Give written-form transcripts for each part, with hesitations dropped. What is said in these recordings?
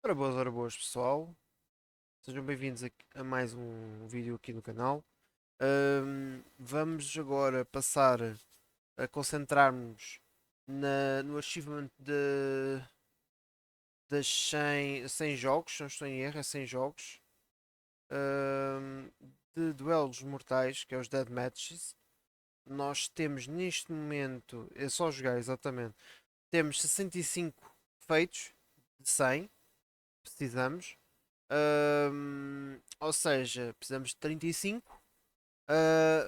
Ora boas pessoal, sejam bem-vindos a mais um vídeo aqui no canal. Vamos agora passar a concentrar-nos no achievement das 100 jogos, se não estou em erro, é 100 jogos ahm, de duelos mortais, que é os Dead Matches. Nós temos neste momento, é só jogar exatamente, temos 65 feitos de 100, precisamos. Ou seja, precisamos de 35.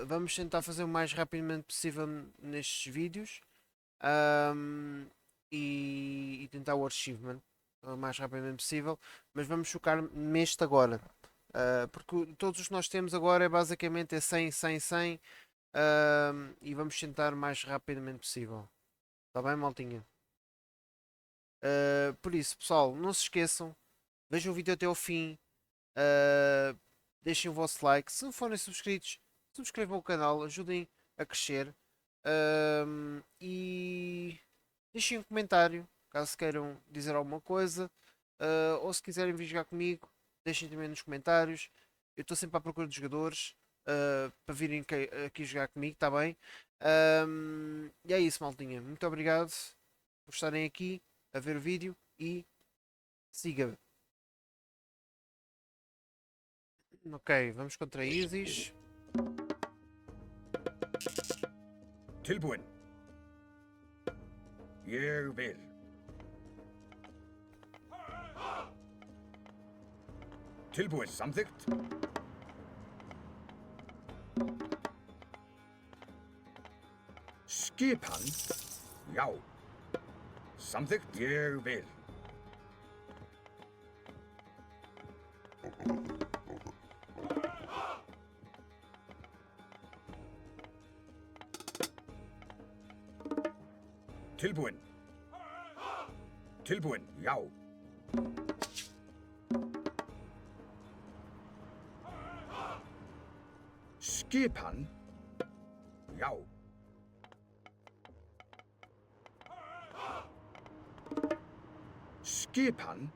Vamos tentar fazer o mais rapidamente possível nestes vídeos. ahm, e tentar o achievement o mais rapidamente possível. Mas vamos focar neste agora. Porque todos os que nós temos agora é basicamente é 100, 100, 100. E vamos tentar o mais rapidamente possível. Está bem, maltinha? Por isso, pessoal, não se esqueçam. Vejam o vídeo até ao fim. Uh, Deixem o vosso like. Se não forem subscritos, subscrevam o canal, ajudem a crescer. E deixem um comentário caso queiram dizer alguma coisa. Ou se quiserem vir jogar comigo, deixem também nos comentários. Eu estou sempre à procura de jogadores para virem aqui jogar comigo, está bem? E é isso, maltinha. Muito obrigado por estarem aqui a ver o vídeo e siga. Ok, vamos contra Isis. Tilbúin. Ég vil. Tilbúin samþykkt. Skipan. Já. Samþykkt. Ég vil. Tilbúin. Tilbúin. Já. Skipan. Já. Skipan.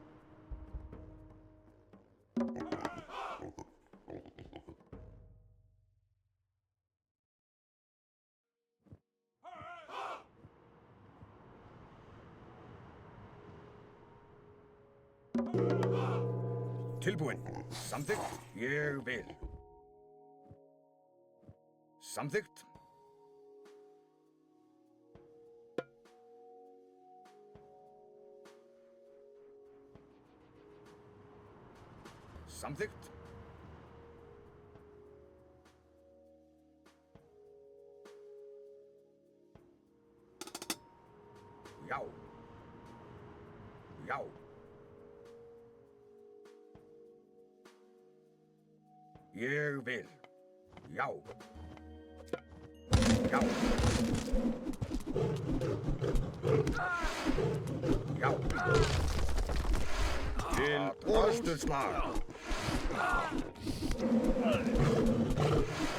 Tilbúin. Samþykkt. Ég vil. Samþykkt. Samþykkt. Já. Já. Ég vil. Já. Já. Já. Til orrustuslag.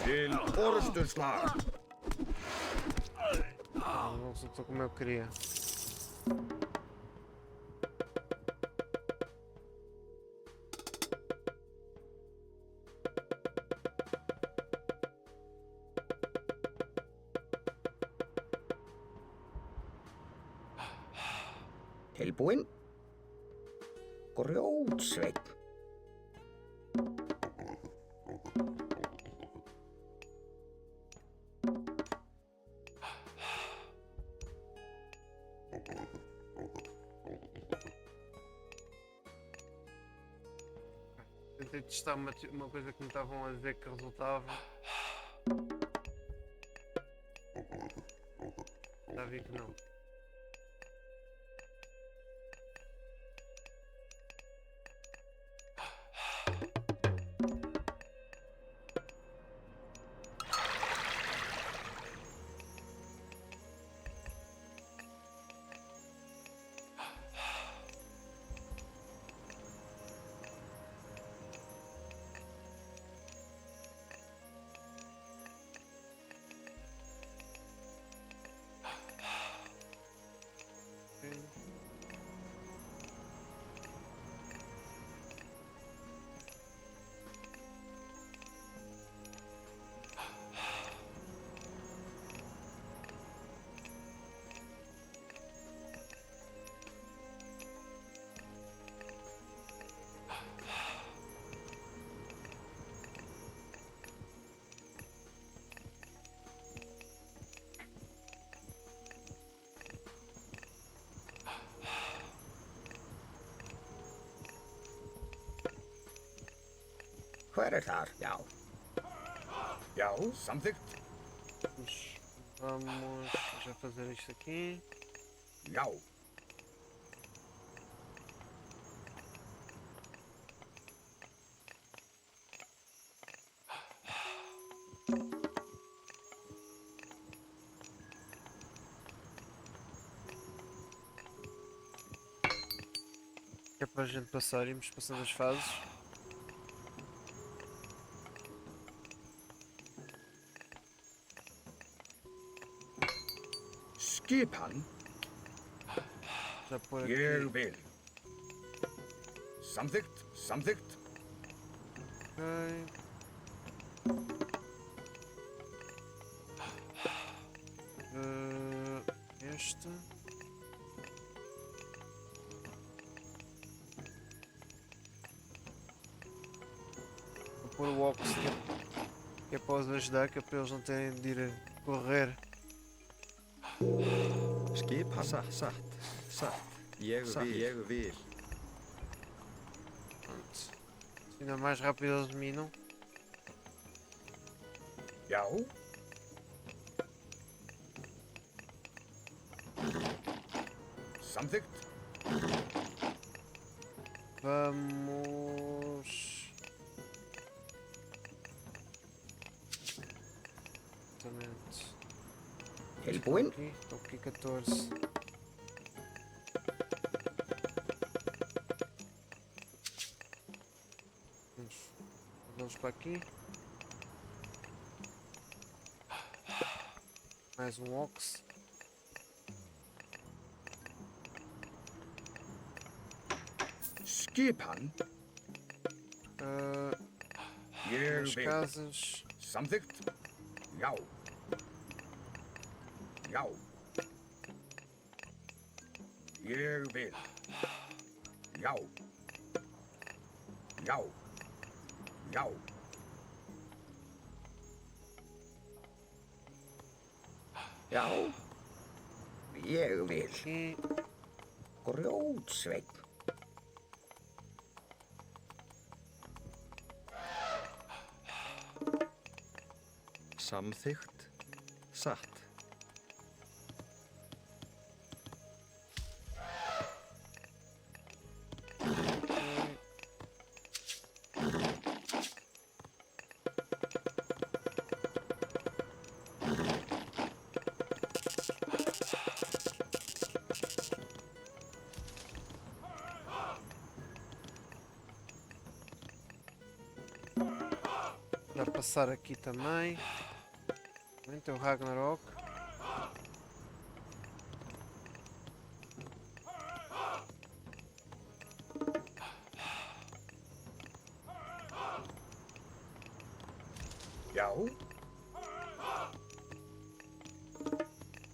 Til orrustuslag. Não resultou como eu queria. Tilbúin. Grjótsveinn. Tentei testar uma coisa que me estavam a dizer que resultava. Já vi que não. Hver þar? Já. Já, samþykkt. Mas vamos já fazer isto aqui. Já. Que é para a gente passar, irmos passando as fases. Skipan. Já pôr Ég aqui. vil. Samþykkt, samþykkt. Ok. Este. Vou pôr o Ox que é para os ajudar, que é para eles não terem de ir a correr. Skipan. Satt. Ég vil. Pronto. Ainda mais rápido eles minam. Já. Samþykkt. Vamos. Exatamente. Tilbúin. Estou aqui 14. Vamos para aqui. Mais um Ox. Skipan. Ég As vil. casas. Samþykkt. Já. Já. Ég vil. Já. Já. Já. Já. Ég vil. Aqui. Grjótsveinn. Samþykkt. Satt. Vai passar aqui também. Então Ragnarok. Já.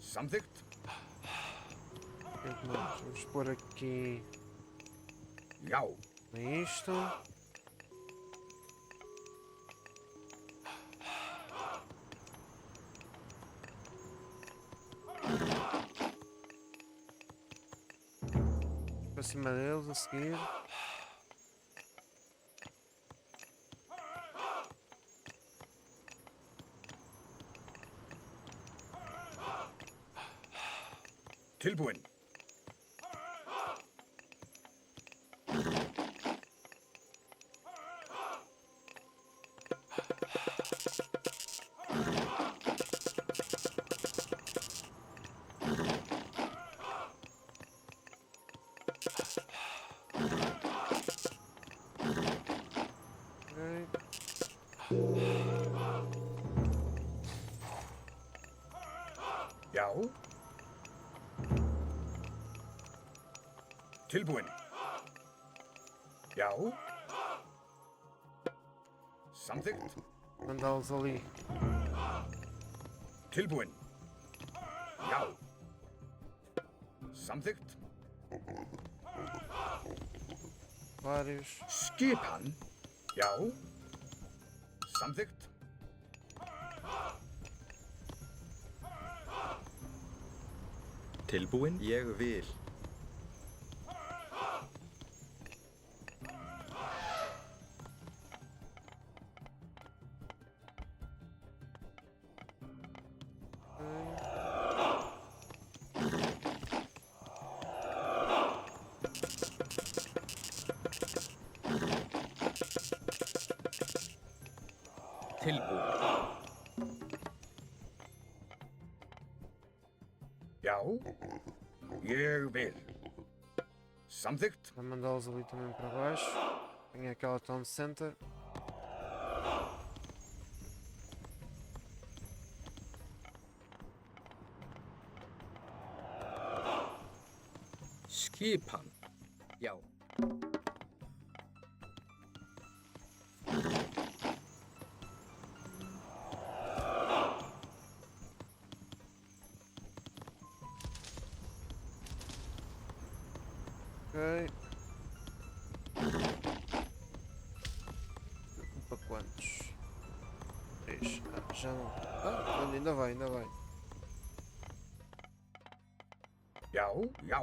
Samþykkt. Vamos pôr aqui Já. isto. Para cima deles a seguir. Tilbúin. Já. Tilbúin. Já. Samþykkt. Mandá-los ali. Tilbúin. Já. Samþykkt. Vários. Skipan. Já. Samþykkt. Tilbúin. Ég vil. Tilbúin. Já, ég vil. Samþykkt. Vai mandá-los ali também para baixo. Tem aquela town center. Skipan. Já. Ok. Para quantos? 3. Ah, já não. Ah, ainda vai, ainda vai. Já, já.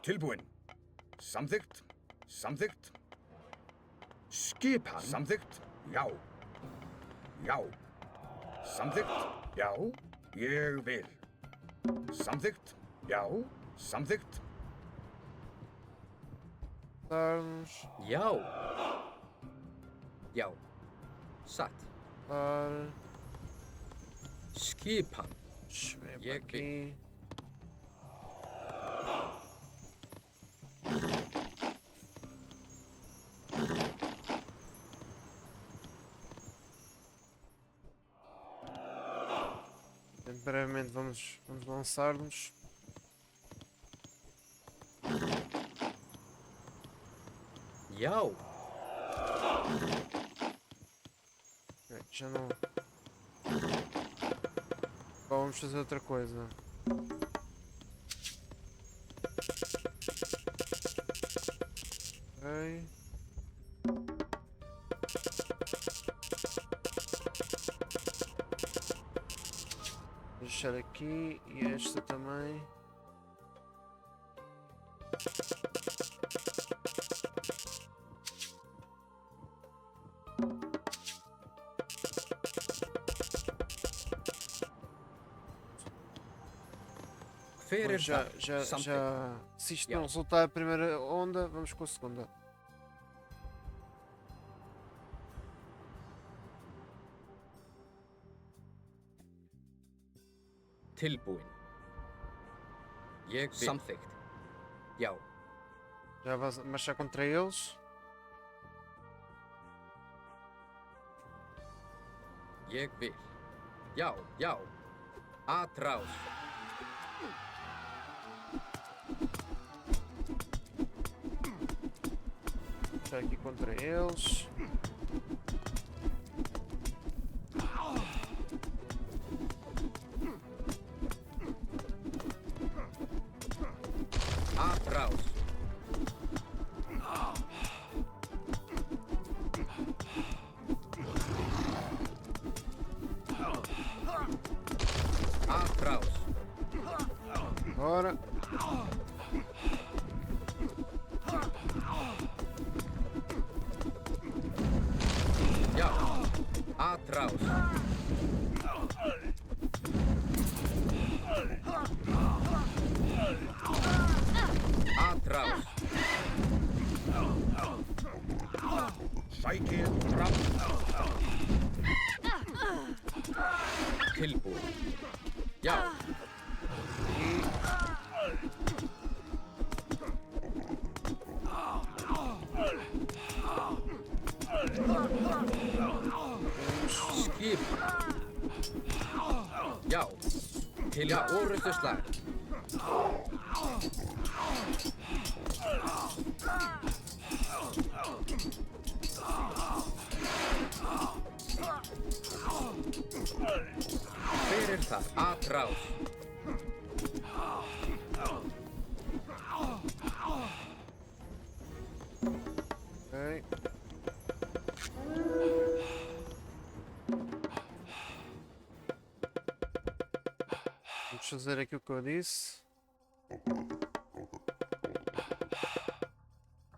Tilbúin. Samþykkt. Samþykkt. Skipan. Samþykkt. Já. Já. Samþykkt. Já, ég vil. Samþykkt. Já, samþykkt. Darmos. Já. Já. Satt. Par. Skipan. Vem para E aqui. Brevemente vamos lançar-nos. Já. Ok, já não. Vamos fazer outra coisa. Ok. Vou deixar aqui e esta também. Hver Bom, er já, það? já, Samþykkt. já. Se isto Já. não resultar a primeira onda, vamos com a segunda. Tilbúin. Ég vil. Samþykkt. Já. Já vai marchar contra eles. Ég vil. Já, já. Atrás. Marchar aqui contra eles. Atrás. Atrás. Bora. Já. Atrás. Atrás. Sækið fram. Tilbúin. Já. Skip. Já. Til orrustu slag. Hver er það? Atrás. Ok. Vamos fazer aquilo que eu disse.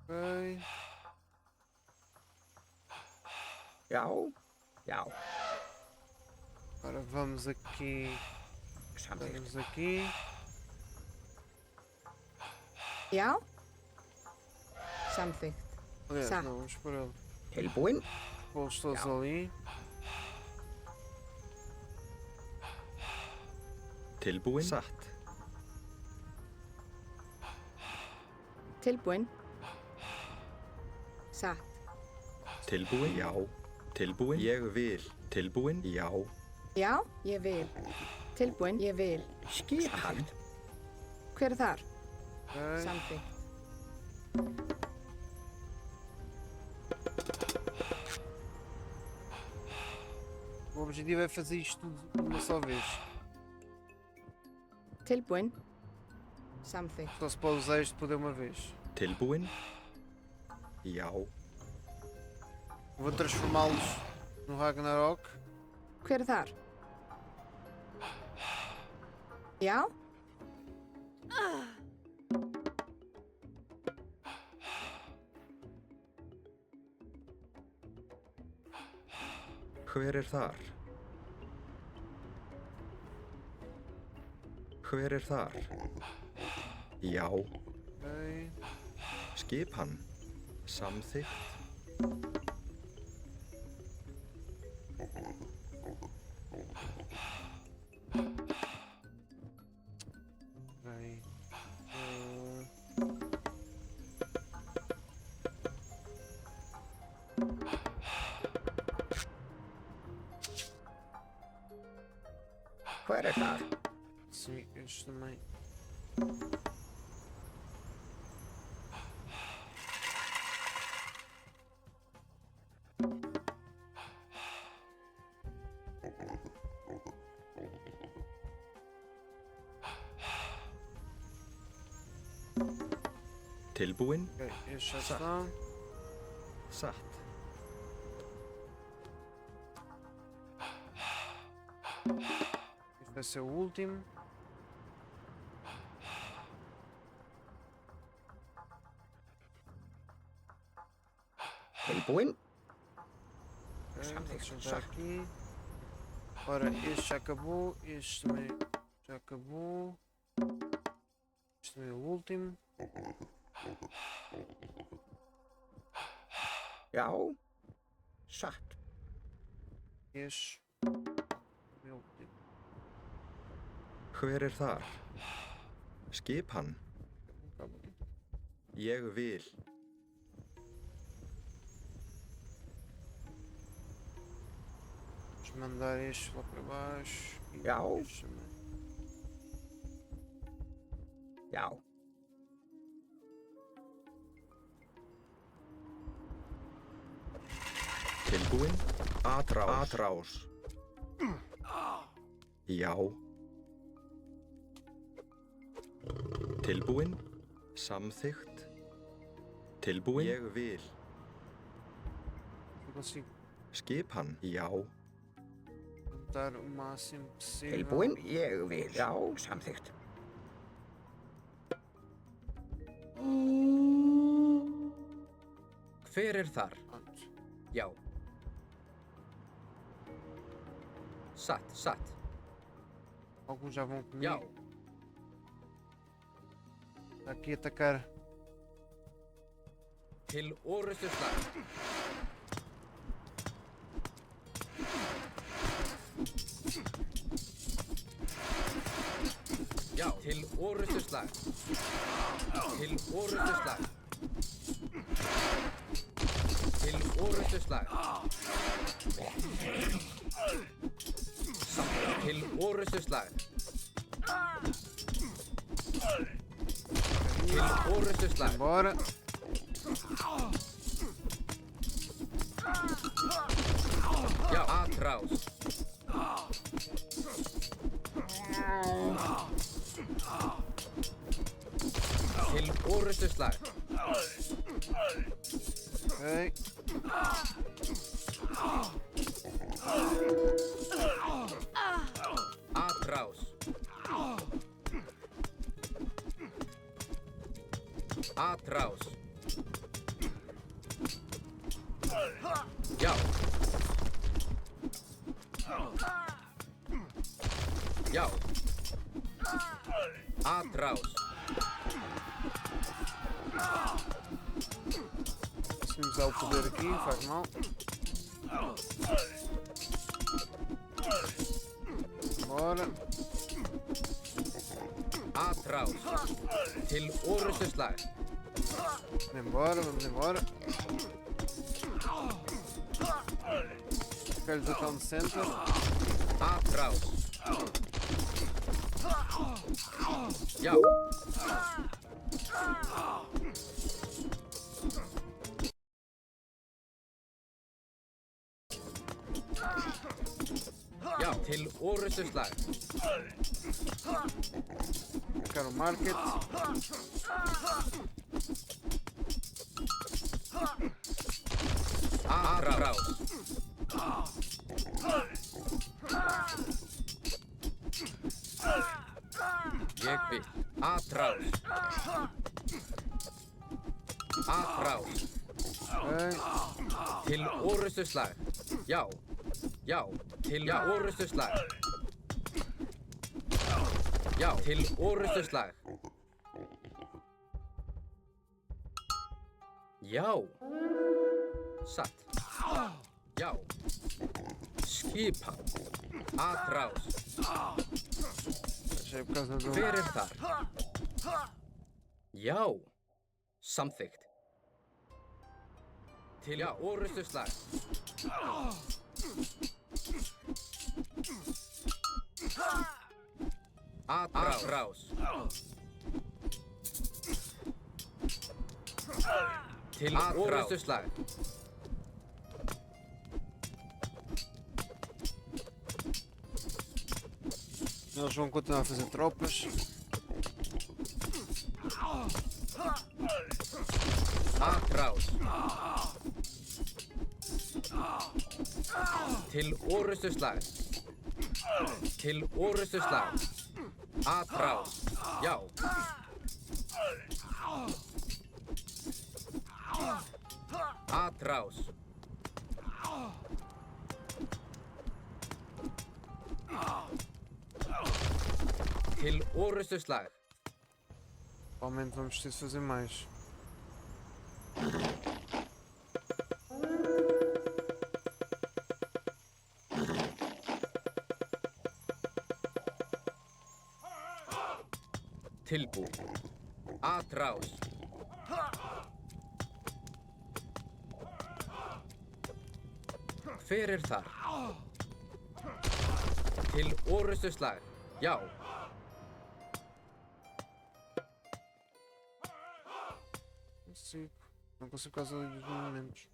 Ok. Já, já. Agora vamos aqui. Samþykkt. Vamos aqui. Já. Samþykkt. Aliás, Satt. não, vamos por ele. Tilbúin. Pô-los todos Já. ali. Tilbúin. Satt. Tilbúin. Satt. Tilbúin. Já. Tilbúin. Ég vil. Tilbúin. Já. Já, ég vil. Tilbúin, ég vil. Skipan. Hver er þar? Ok. Samþykkt. O objetivo é fazer isto tudo de uma só vez. Tilbúin. Samþykkt. Só se pode usar isto por uma vez. Tilbúin. Já. Vou transformá-los no Ragnarok. Hver er þar? Já? Hver er þar? Hver er þar? Já. Ok. Skipan. Samþykkt. Ok. Hver er þar? Sim, estes também. Tilbúin. Ok, estes já Satt. estão. Satt. Este vai ser o último. Tilbúin. Ok, Samþykkt. vou sentar Satt. aqui. Ora, este já acabou. Este também já acabou. Este também é o último. Já. Satt. Este também é o último. Hver er þar? Skipan. Acabou. Ég vil. Vamos mandar este lá para baixo. E Já. este também. Já. Tilbúin. Atrás. Atrás. Já. Tilbúin. Samþykkt. Tilbúin. Ég vil. Eu consigo Skipan. Já. tentar o máximo possível. Tilbúin. Ég vil. Já. Samþykkt. Hver er þar? Pronto. Já. Satt, satt. Alguns já vão comigo. Já. Tá aqui a atacar. Til orrustuslag. Já. Til orrustuslag. Til orrustuslag. Til orrustuslag. Til orrustuslag. Til orrustuslag. Bora. Já, atrás. Til orrustuslag. Ok. Atrás. Atrás. Já. Já. Atrás. Temos usar o poder aqui, faz mal. Bora. Atraus. Til orustuslag. Vamos embora, vamos embora. Quero do town center. Atraus. Já. Já, til orustuslag. Quero market. Atraus. Ég vil. Atraus. Atraus. Ok. Til orustuslag. Já. Já. Til orustuslag. Já. Til orustuslag. Já. Satt. Já. Skipa. Atraus. Achei por causa do... Hver þar? Já. Samþykkt. Til orustuslag. Atraus. Til orustuslag. Eles vão continuar a fazer tropas. Atraus. Til orustuslag. Til orustuslag. Atraus. Já. Atraus. Til orustuslag. Provavelmente vamos ter de fazer mais. Tilbú. Atraus. Hver þar? Til orustuslag. Já. Não consigo por causa dos movimentos.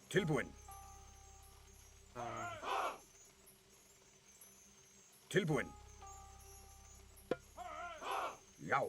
Tilbúinn. Tilbúinn. Já.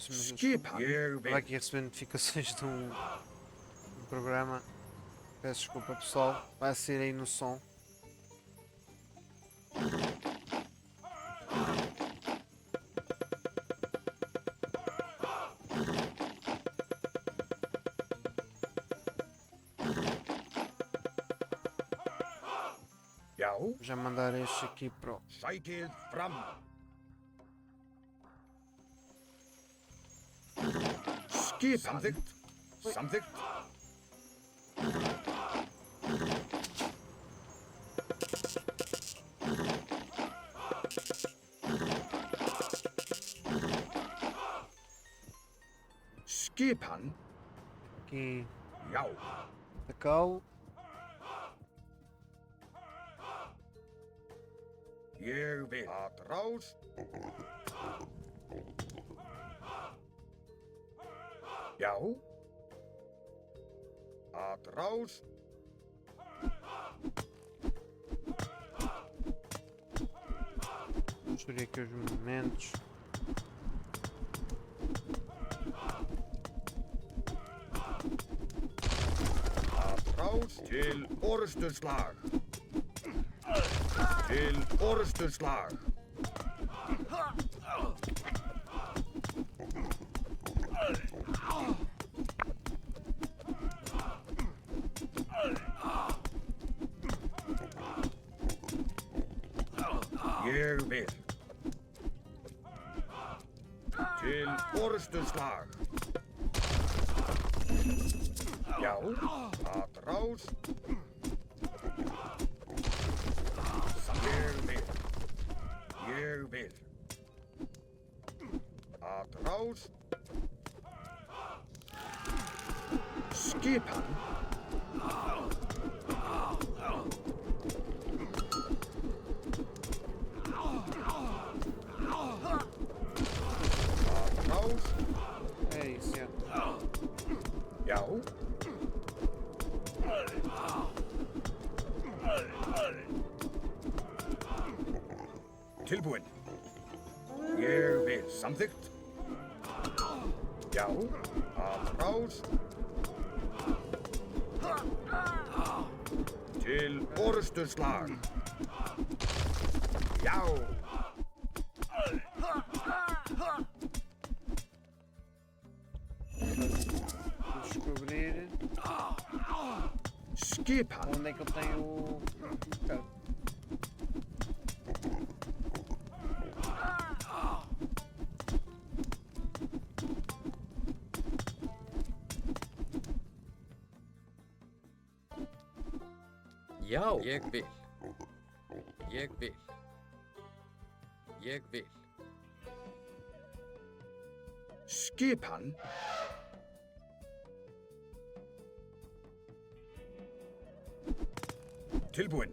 Skipa. Estava aqui a receber notificações de um programa. Peço desculpa pessoal, vai ser aí no som. Já. Vou já mandar este aqui para o... Sækið fram. Skipa. Samþykkt. Samþykkt. Skipan. Aqui Já. a calo. Ég vil. Atrás. Já. Atrás. Vamos ver aqui os movimentos. Atrás. Til orrustuslag. Til orrustuslag. Ég vil. Til orrustuslag. Já. Atrás. Ég vil. Ég vil. Atrás. Skipan. Atrás. É isso, é. Já. Tilbúin. Ég vil. Samþykkt. Já. Atrás. Til orrustuslag. Já. Descobrir Skipan. onde é que ele tem o cara. Já, ég vil. Ég vil. Ég vil. Skipan. Tilbúin.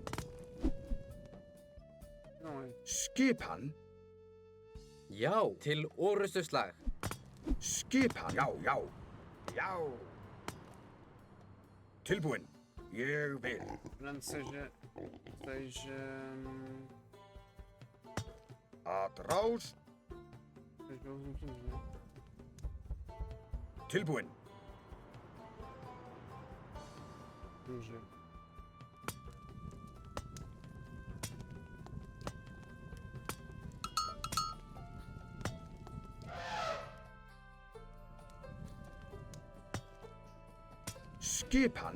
Não é. Skipan. Já, til orrustuslag. Skipan. Já, já. Já. Tilbúin. Ég vil. Esperando seja. Atrás. Seja os últimos, né? Tilbúin. Vamos ver. Skipan.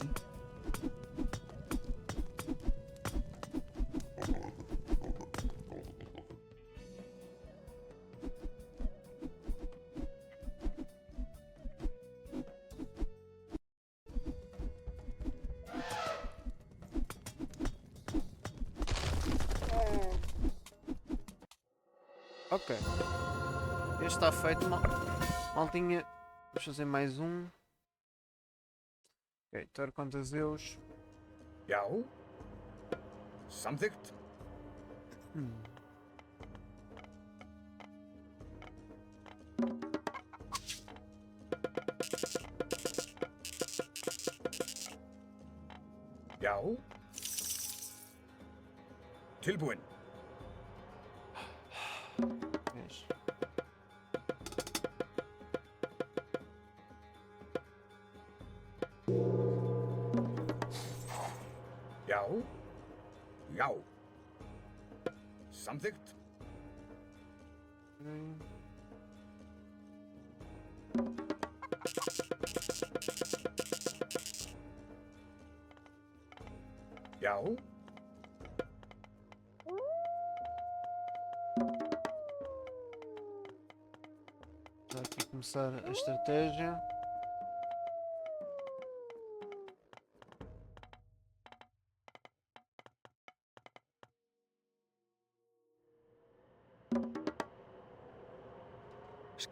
Ok. Este está feito, maltinha. Vamos fazer mais um. Ok, ter quantas eus? Já. Samþykkt. Já. Tilbúin. Vês? Já. Já. Samþykkt. Já. Já aqui começar a estratégia.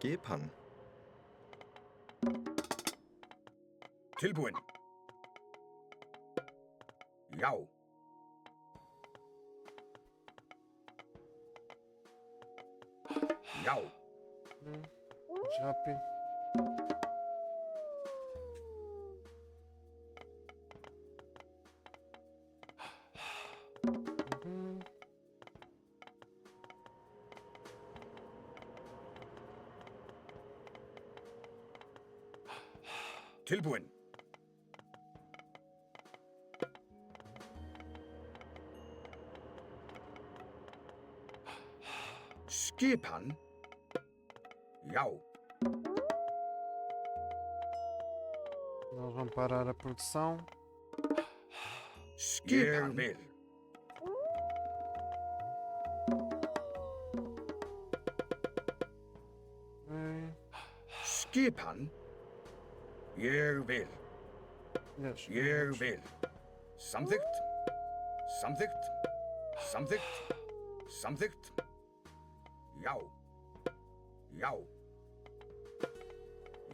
Skipan. Tilbúin. Já. Já. Mais rápido. Uhum. Tilbúin. Skipan. Já. Nós vamos parar a produção. Skipan. Ég vil. Skipan. Ég vil. Yes. Ég vil. Samþykkt. Samþykkt. Samþykkt. Samþykkt. Já. Já.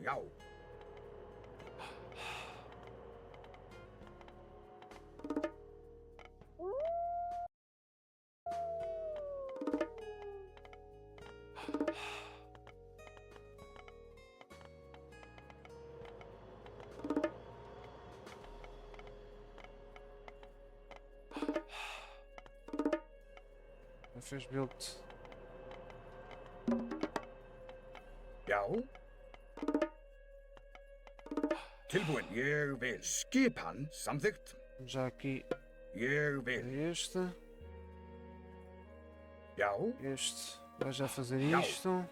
Já. Já fez build. Já. Tilbúin. Ég vil. Skipan. Samþykkt. Já aqui Ég vil. é este. Já. Este vai já fazer Já. isto.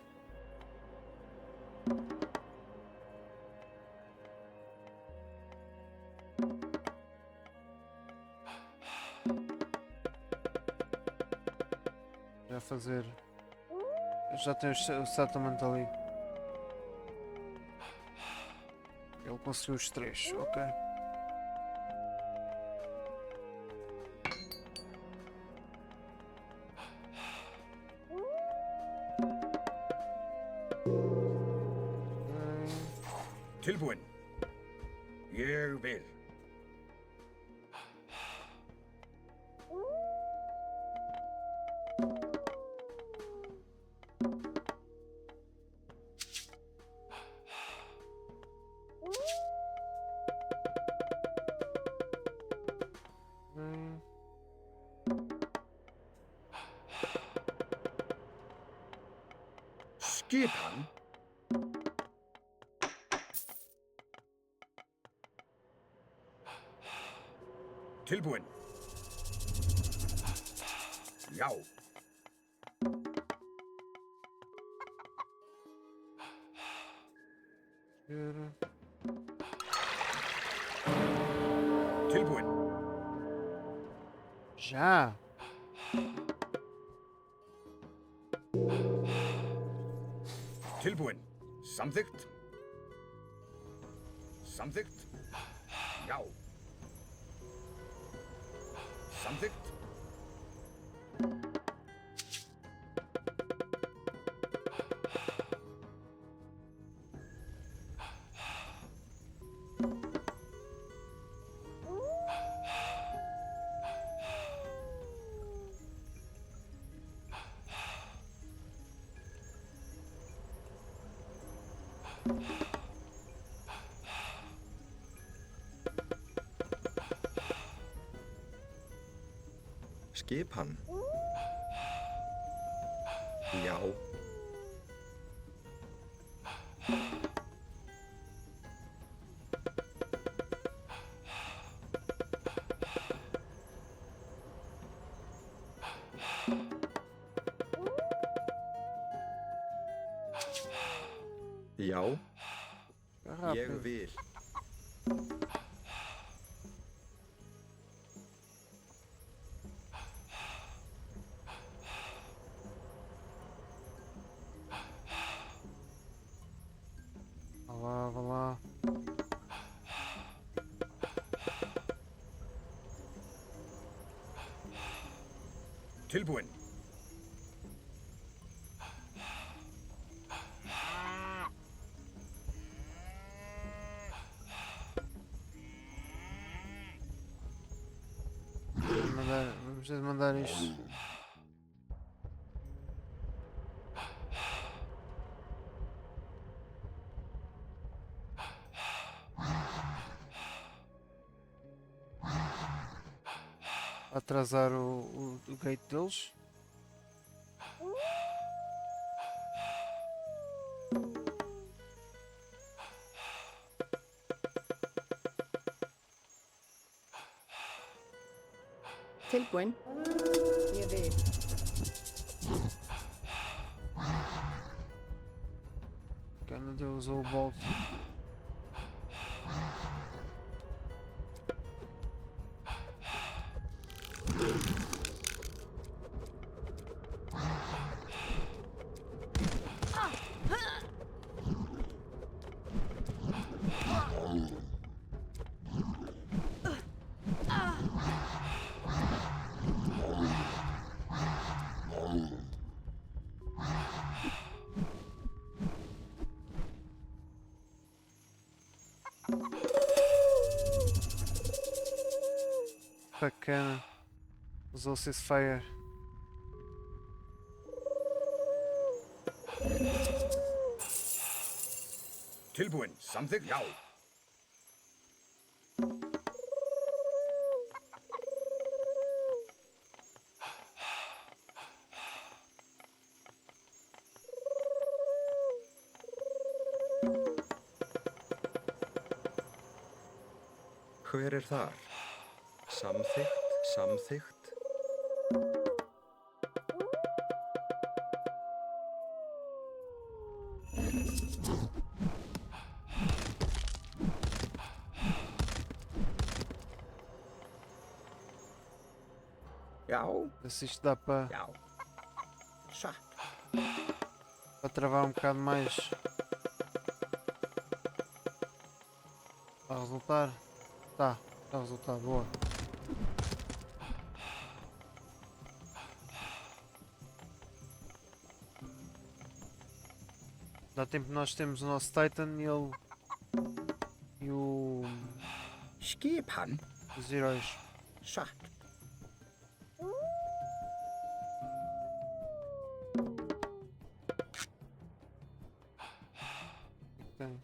Já fazer. Já tem o settlement ali. Ele conseguiu os 3, ok. Tilbúin. Ég vil. Skipan. Tilbúin. Já. Tilbúin. Já! Tilbúin. Samþykkt. Samþykkt. Já. Samþykkt. Skipan. Já. Já. Ég Rápido. vil. Vá lá. Tilbúin. Vamos ter de mandar isto. Atrasar o gate deles. Tilbúin. Ég vil. Canadá usou o bolt. Bacana. Usou o ceasefire. Tilbúin. Samþykkt. Já. Hver er þar? Samþykkt, samþykkt. Já. Se isto dá para Já. Satt. travar um bocado mais. Está a resultar? Está a resultar, boa. Dá tempo que nós temos o nosso Titan e ele. E Skipan. os heróis. Satt. Tem.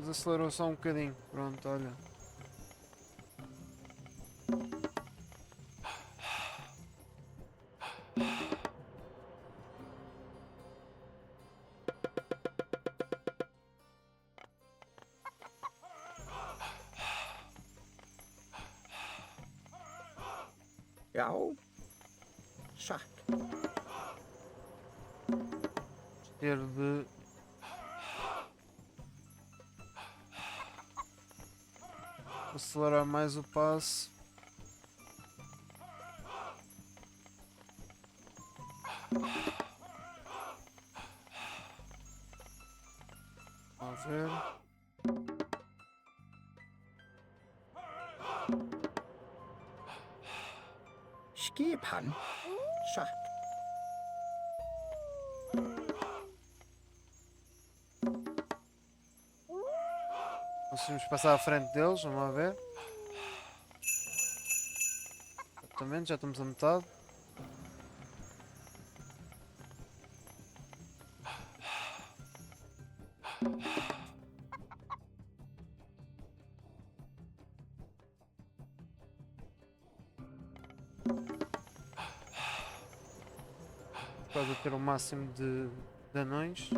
Desacelerou só um bocadinho. Pronto, olha. Já. Satt. Ter de. Acelerar mais o passo. Vamos ver. Skipan. Satt. Conseguimos passar à frente deles, vamos lá ver. Exatamente, já estamos a metade. Quase a ter o máximo de anões.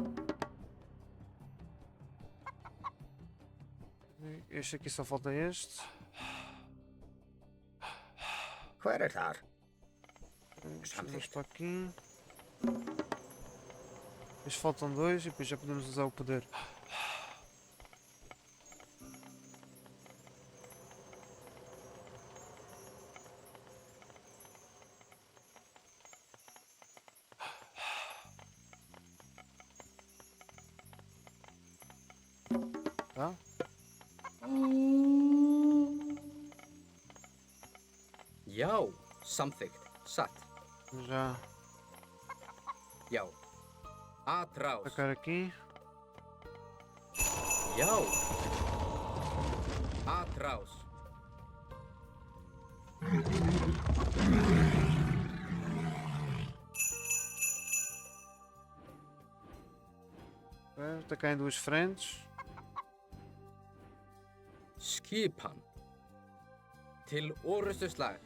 Este aqui só falta este. Hver er þar? Vamos para aqui. Depois faltam dois e depois já podemos usar o poder. Tá? Já, Samþykkt. Satt. Já Já. Atrás. tacar aqui. Já. Atrás. Vou tacar em duas frentes. Skipan. Til orrustuslag.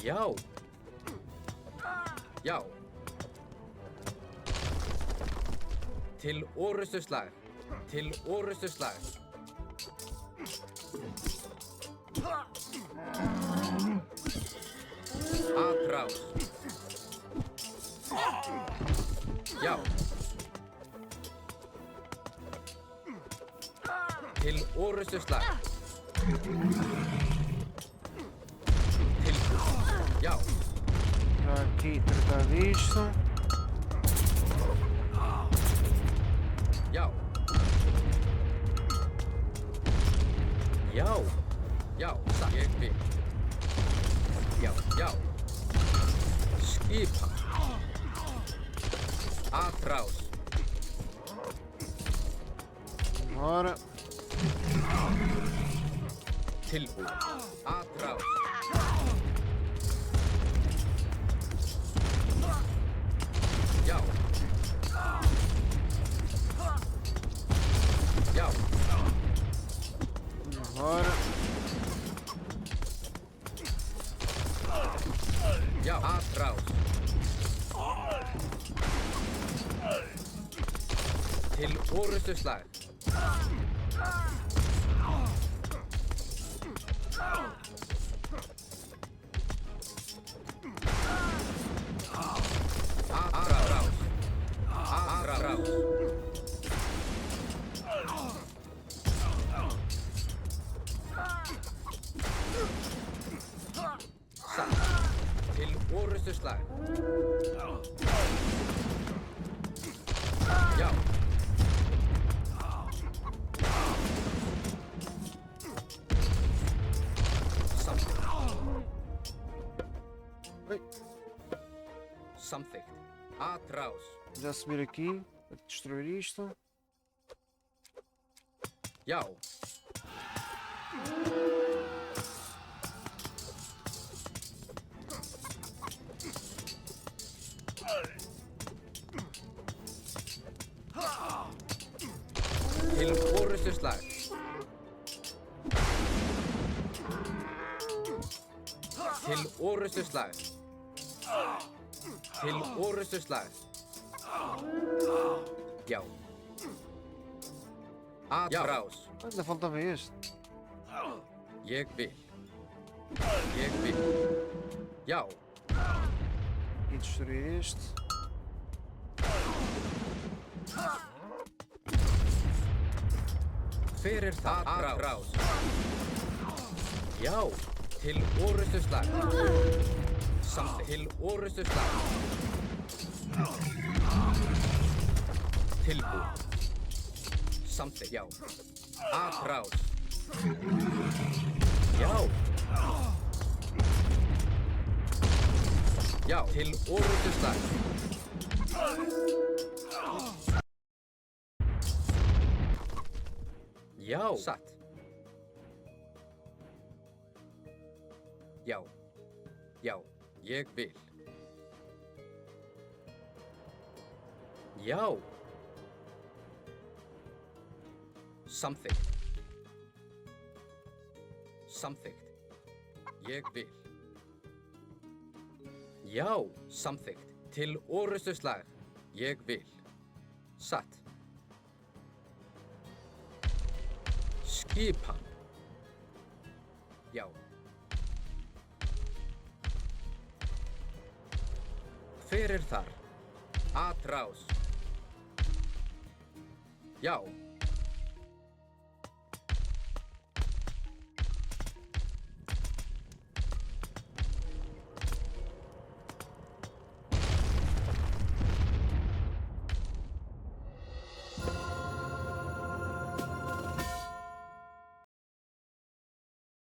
Já. Já. Til orrustuslag. Til orrustuslag. Atrás. Já. Til orrustuslag. Já. Já aqui tratar disto. Já. Já. Já. Satt. Ég vil. Já. Já. Skipa. Atrás. Bora. Tilbúin. Atrás. Já. Já. Bora. Já. Atrás. Til orrustuslag. Atrás. Atrás. Satt. Til orrustuslag. Já. Samþykkt. Oi. Samþykkt. Atrás. Já subir aqui para destruir isto. Já. Til orrustuslag. Til orrustuslag. Til orrustuslag. Já. Atrás. Ainda faltava este. Ég vil. Ég vil. Já. E destruir este. Hver er það? Atrás. Já. Til orrustuslag. Samþykkt. Til orrustuslag. Tilbúin. Samþykkt. Já. Atrás. Já. Já. Til orrustuslag. Já. Satt. Já. Já. Ég vil. Já. Samþykkt. Samþykkt. Ég vil. Já. Samþykkt. Til orrustuslag. Ég vil. Satt. Skipan. Já. Hver er þar? Atrás. Já.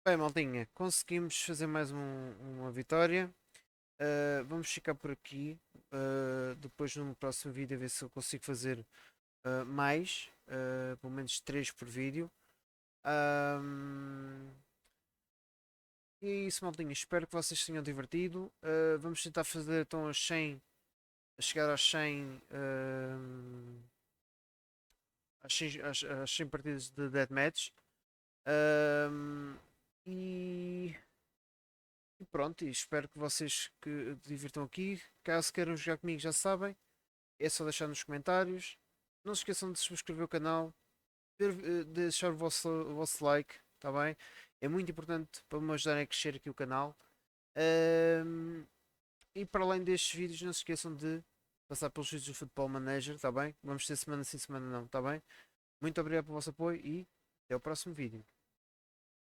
Bem, maldinha, conseguimos fazer mais uma vitória. Vamos ficar por aqui. Depois no próximo vídeo a ver se eu consigo fazer mais, pelo menos 3 por vídeo. E é isso, maldinha. Espero que vocês tenham divertido. Vamos tentar fazer então as 100, a chegar às 100, às 100 partidas de Deathmatch. E pronto, e espero que vocês que divirtam aqui. Caso queiram jogar comigo, já sabem, é só deixar nos comentários. Não se esqueçam de subscrever o canal, deixar o vosso like, tá bem? É muito importante para me ajudarem a crescer aqui o canal. E para além destes vídeos, não se esqueçam de passar pelos vídeos do Football Manager, tá bem? Vamos ter semana sim, semana não, tá bem? Muito obrigado pelo vosso apoio e até o próximo vídeo.